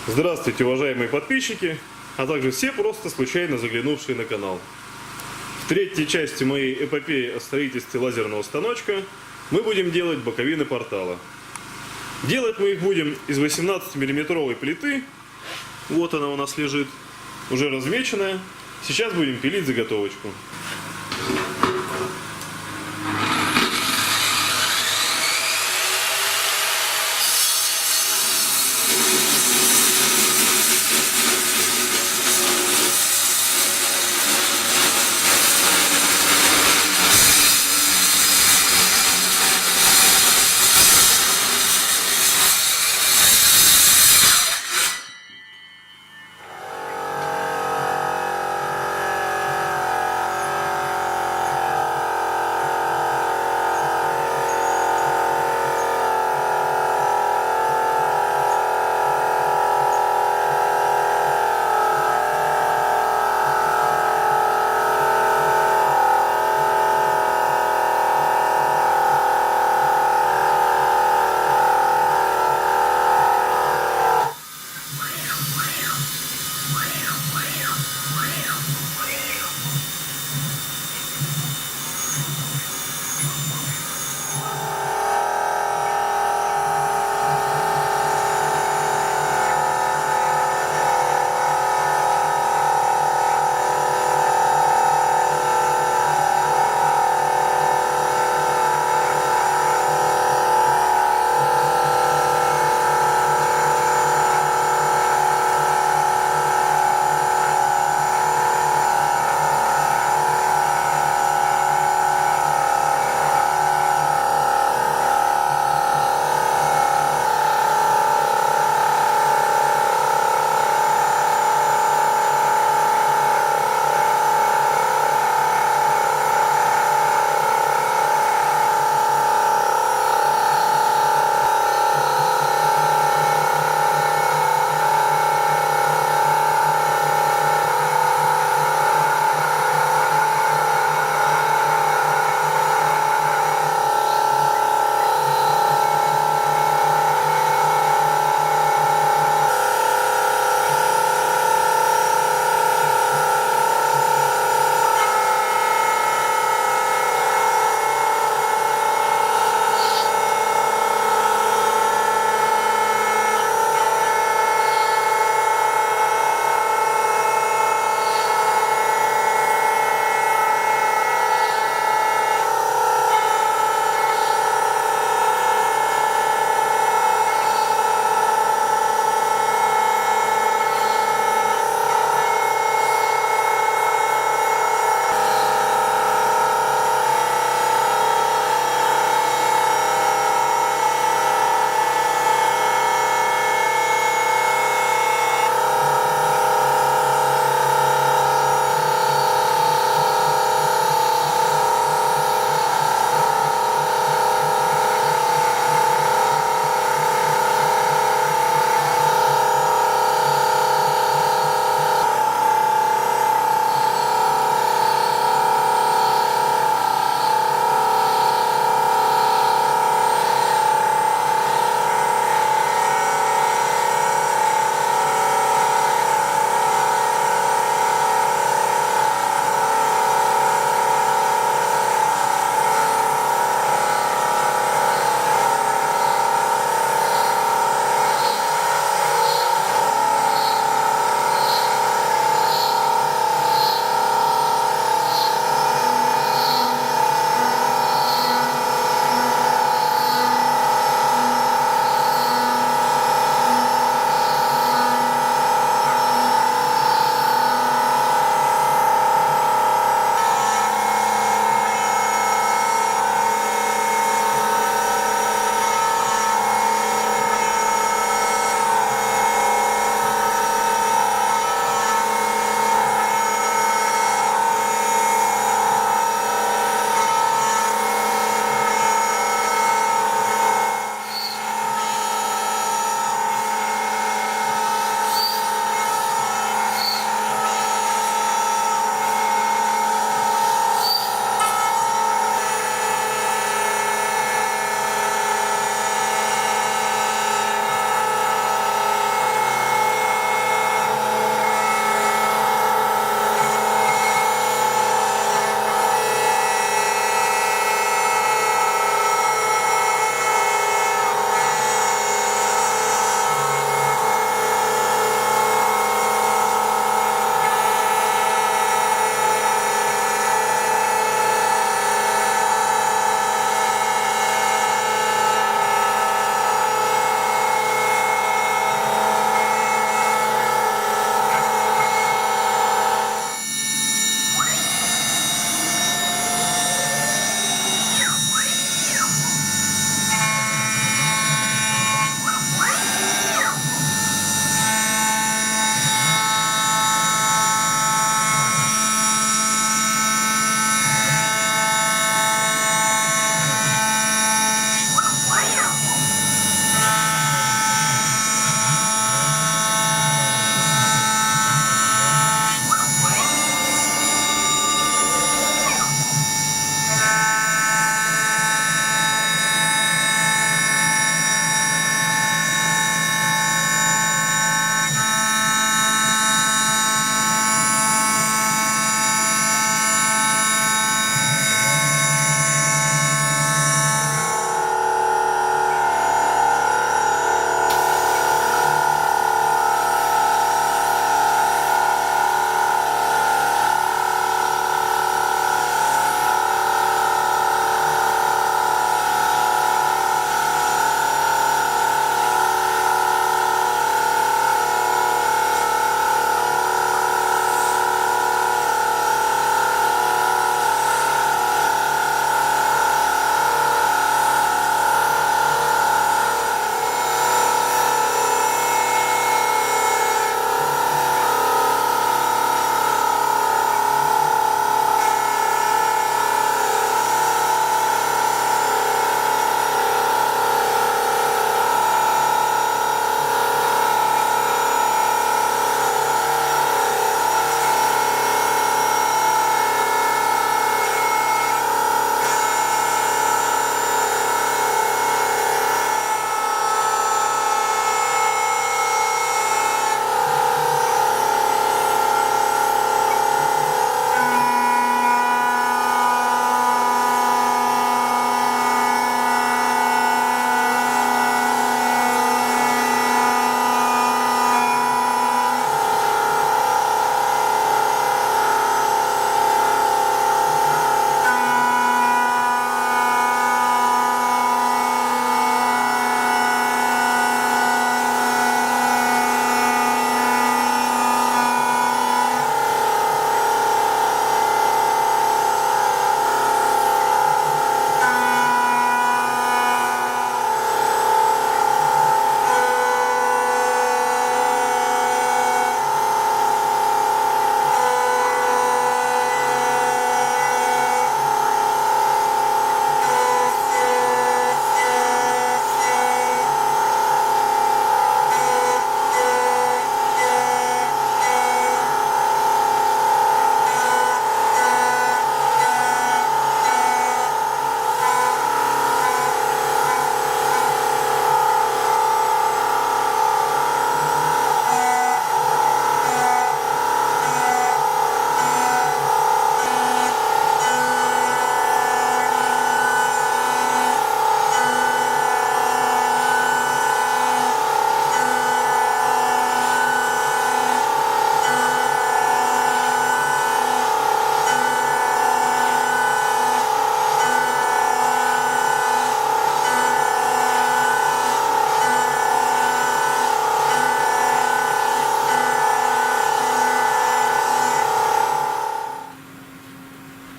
Здравствуйте, уважаемые подписчики, а также все просто случайно заглянувшие на канал. В третьей части моей эпопеи о строительстве лазерного станочка мы будем делать боковины портала. Делать мы их будем из 18-миллиметровой плиты. Вот она у нас лежит, уже размеченная. Сейчас будем пилить заготовочку.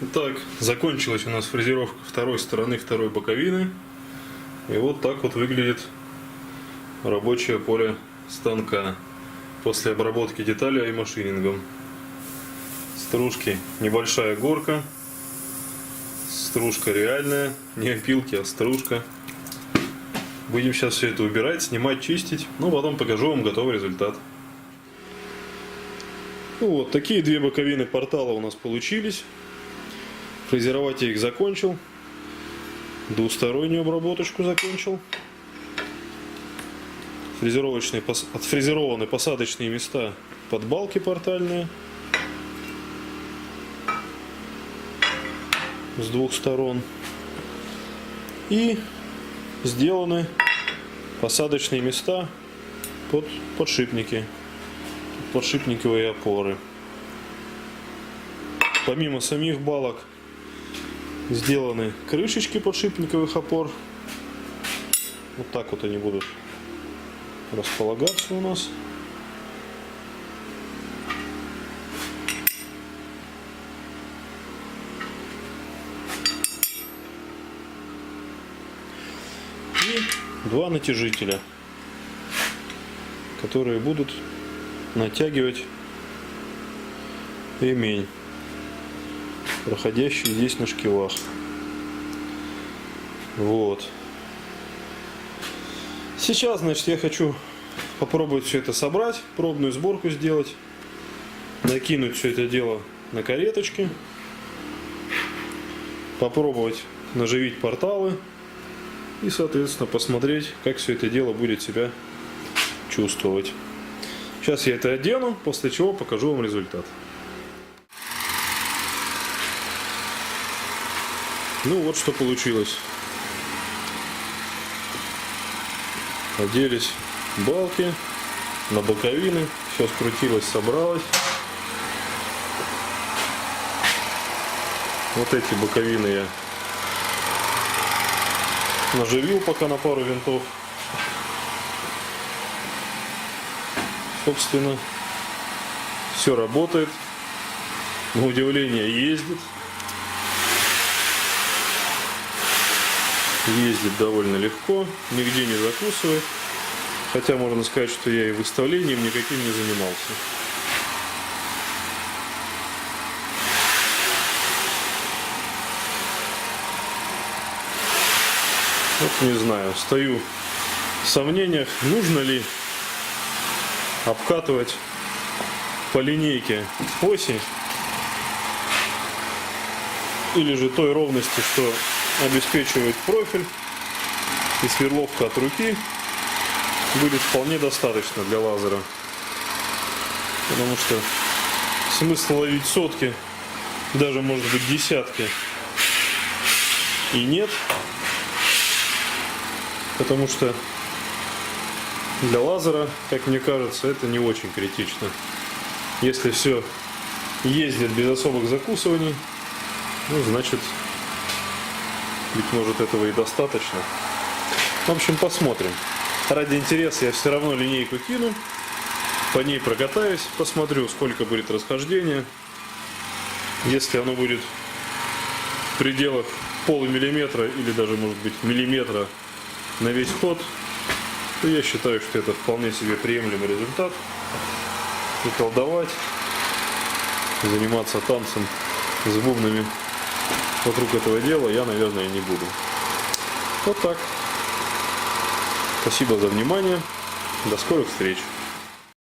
Итак, закончилась у нас фрезеровка второй стороны второй боковины. И вот так вот выглядит рабочее поле станка после обработки деталей и машинингом. Стружки небольшая горка. Стружка реальная, не опилки, а стружка. Будем сейчас все это убирать, снимать, чистить. Ну, потом покажу вам готовый результат. Ну вот, такие две боковины портала у нас получились. Фрезеровать я их закончил. Двустороннюю обработочку закончил. Отфрезерованы посадочные места под балки портальные. С двух сторон. И сделаны посадочные места под подшипники. Подшипниковые опоры. Помимо самих балок сделаны крышечки подшипниковых опор. Вот так вот они будут располагаться у нас. И два натяжителя, которые будут натягивать ремень, проходящий здесь на шкивах. Вот. Сейчас, значит, я хочу попробовать все это собрать, пробную сборку сделать, накинуть все это дело на кареточки, попробовать наживить порталы и, соответственно, посмотреть, как все это дело будет себя чувствовать. Сейчас я это одену, после чего покажу вам результат. Ну вот что получилось. Оделись балки на боковины, все скрутилось, собралось. Вот эти боковины я наживил пока на пару винтов. Собственно, все работает, на удивление ездит. Ездит довольно легко, нигде не закусывает. Хотя можно сказать, что я и выставлением никаким не занимался. Вот не знаю, стою в сомнениях, нужно ли обкатывать по линейке оси или же той ровности, что обеспечивает профиль, и сверловка от руки будет вполне достаточно для лазера, потому что смысл ловить сотки, даже может быть десятки, и нет, потому что для лазера, как мне кажется, это не очень критично. Если все ездит без особых закусываний, ну, значит, быть может, этого и достаточно. В общем, посмотрим. Ради интереса я все равно линейку кину, по ней прокатаюсь, посмотрю, сколько будет расхождения. Если оно будет в пределах полумиллиметра или даже, может быть, миллиметра на весь ход, то я считаю, что это вполне себе приемлемый результат. И колдовать, заниматься танцем с бубнами вокруг этого дела я, наверное, не буду. Вот так. Спасибо за внимание. До скорых встреч.